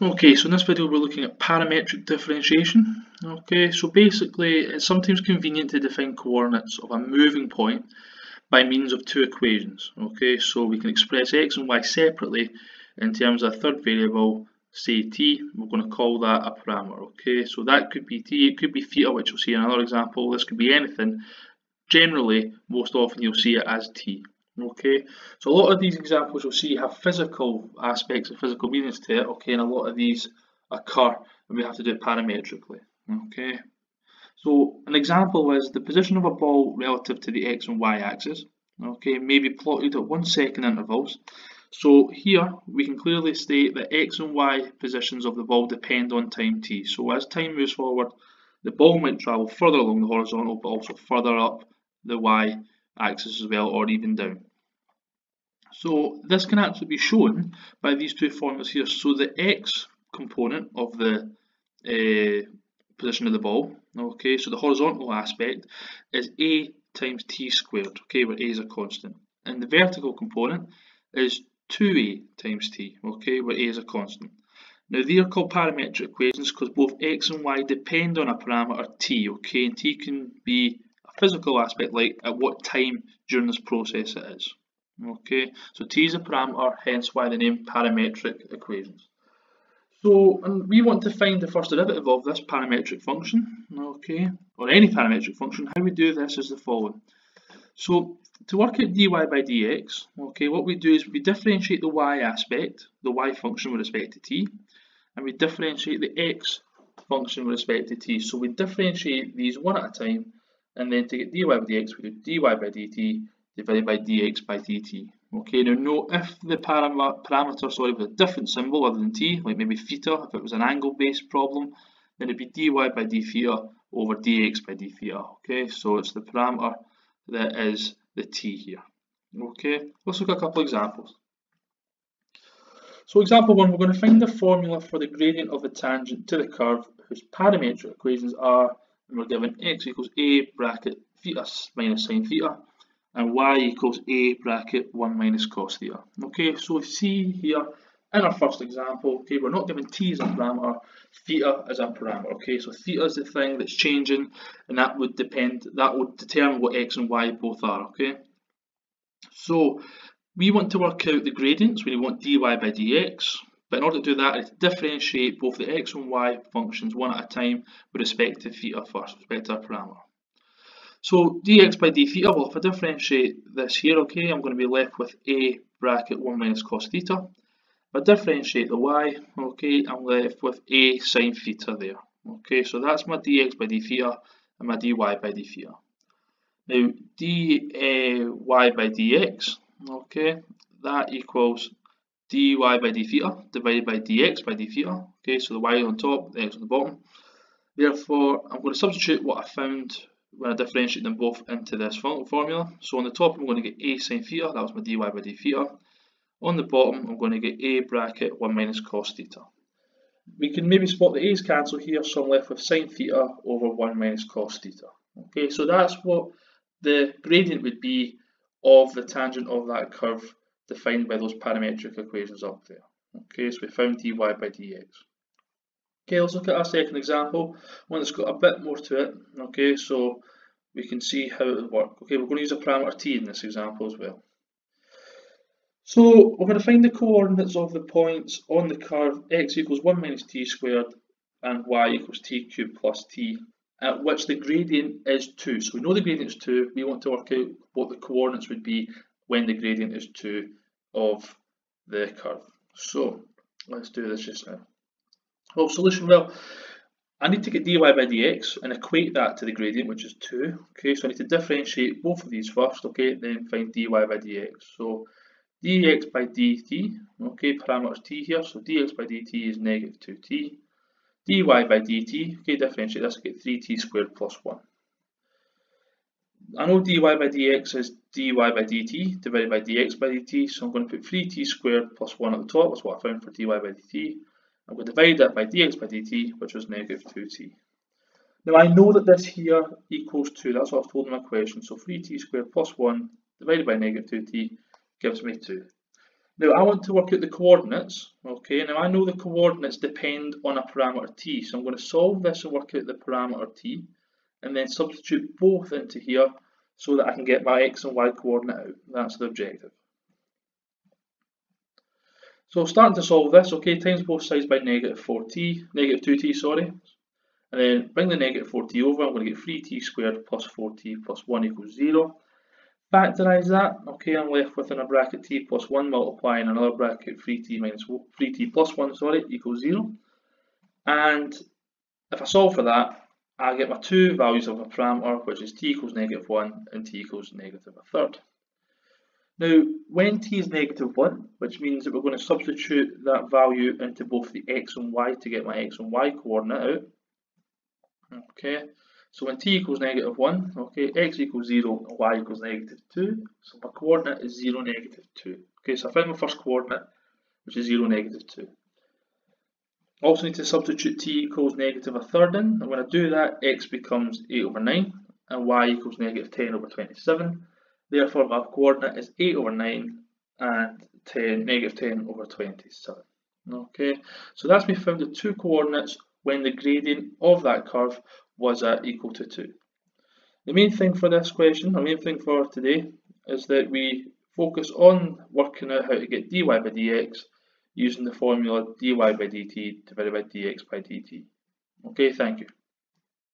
Okay, so in this video we're looking at parametric differentiation. Okay, so basically it's sometimes convenient to define coordinates of a moving point by means of two equations. Okay, so we can express x and y separately in terms of a third variable, say t. We're going to call that a parameter. Okay, so that could be t, it could be theta, which you'll see in another example. This could be anything. Generally, most often you'll see it as t. Okay, so a lot of these examples you'll see have physical aspects and physical meanings to it. Okay, and a lot of these occur and we have to do it parametrically. Okay, so an example is the position of a ball relative to the x and y axis. Okay, may be plotted at 1 second intervals. So here we can clearly state that x and y positions of the ball depend on time t. So as time moves forward, the ball might travel further along the horizontal, but also further up the y axis as well, or even down. So this can actually be shown by these two formulas here. So the x component of the position of the ball, okay, so the horizontal aspect is a times t squared, okay, where a is a constant. And the vertical component is 2a times t, okay, where a is a constant. Now they are called parametric equations because both x and y depend on a parameter t, okay, and t can be a physical aspect like at what time during this process it is. Okay, so t is a parameter, hence why the name parametric equations. So, and we want to find the first derivative of this parametric function, okay, or any parametric function. How we do this is the following. So, to work out dy by dx, okay, what we do is we differentiate the y aspect, the y function with respect to t, and we differentiate the x function with respect to t. So we differentiate these one at a time, and then to get dy by dx, we do dy by dt divided by dx by dt. Okay, now note if the parameter was a different symbol other than t, like maybe theta, if it was an angle-based problem, then it'd be dy by d theta over dx by d theta. Okay, so it's the parameter that is the t here. Okay, let's look at a couple examples. So example 1, we're going to find the formula for the gradient of the tangent to the curve whose parametric equations are, and we're given x equals a bracket theta minus sine theta, and y equals a bracket 1 minus cos theta. Okay, so we see here in our first example, okay, we're not given t as a parameter, theta as a parameter. Okay, so theta is the thing that's changing, and that would determine what x and y both are. Okay, so we want to work out the gradients. We want dy by dx, but in order to do that, I have to differentiate both the x and y functions one at a time with respect to theta first, with respect to our parameter. So dx by d theta, well, if I differentiate this here, okay, I'm going to be left with a bracket 1 minus cos theta. If I differentiate the y, okay, I'm left with a sine theta there. Okay, so that's my dx by d theta and my dy by d theta. Now dy by dx, okay, that equals dy by d theta divided by dx by d theta. Okay, so the y on top, the x on the bottom. Therefore, I'm going to substitute what I found when I differentiate them both into this formula. So on the top I'm going to get a sine theta, that was my dy by d theta. On the bottom I'm going to get a bracket 1 minus cos theta. We can maybe spot the a's cancel here, so I'm left with sine theta over 1 minus cos theta. Okay, so that's what the gradient would be of the tangent of that curve defined by those parametric equations up there. Okay, so we found dy by dx. Okay, let's look at our second example, one that's got a bit more to it. Okay, so we can see how it would work. Okay, we're going to use a parameter t in this example as well. So we're going to find the coordinates of the points on the curve x equals 1 minus t squared and y equals t cubed plus t, at which the gradient is 2. So we know the gradient is 2, we want to work out what the coordinates would be when the gradient is 2 of the curve. So let's do this just now. Well, solution, well, I need to get dy by dx and equate that to the gradient, which is 2. Okay, so I need to differentiate both of these first, okay, then find dy by dx. So dx by dt, okay, parameters t here, so dx by dt is negative 2t. dy by dt, okay, differentiate this, I get 3t squared plus 1. I know dy by dx is dy by dt divided by dx by dt, so I'm going to put 3t squared plus 1 at the top, that's what I found for dy by dt. I'm going to divide that by dx by dt, which was negative 2t. Now I know that this here equals 2, that's what I was told in my question, so 3t squared plus 1 divided by negative 2t gives me 2. Now I want to work out the coordinates. Okay, now I know the coordinates depend on a parameter t, so I'm going to solve this and work out the parameter t, and then substitute both into here so that I can get my x and y coordinate out. That's the objective. So starting to solve this, okay, times both sides by negative 2t, sorry, and then bring the negative 4t over. I'm going to get 3t squared plus 4t plus 1 equals 0. Factorise that, okay, I'm left with in a bracket t plus 1 multiplying another bracket 3t plus 1, sorry, equals 0. And if I solve for that, I get my two values of a parameter, which is t equals negative 1 and t equals negative a third. Now, when t is negative 1, which means that we're going to substitute that value into both the x and y to get my x and y coordinate out. Okay, so when t equals negative 1, okay, x equals 0 and y equals negative 2, so my coordinate is 0, negative 2. Okay, so I found my first coordinate, which is 0, negative 2. Also need to substitute t equals negative a third in, and when I do that, x becomes 8 over 9, and y equals negative 10 over 27. Therefore, my coordinate is 8 over 9 and negative 10 over 27. Okay, so that's me found the two coordinates when the gradient of that curve was equal to 2. The main thing for this question, the main thing for today, is that we focus on working out how to get dy by dx using the formula dy by dt divided by dx by dt. Okay, thank you.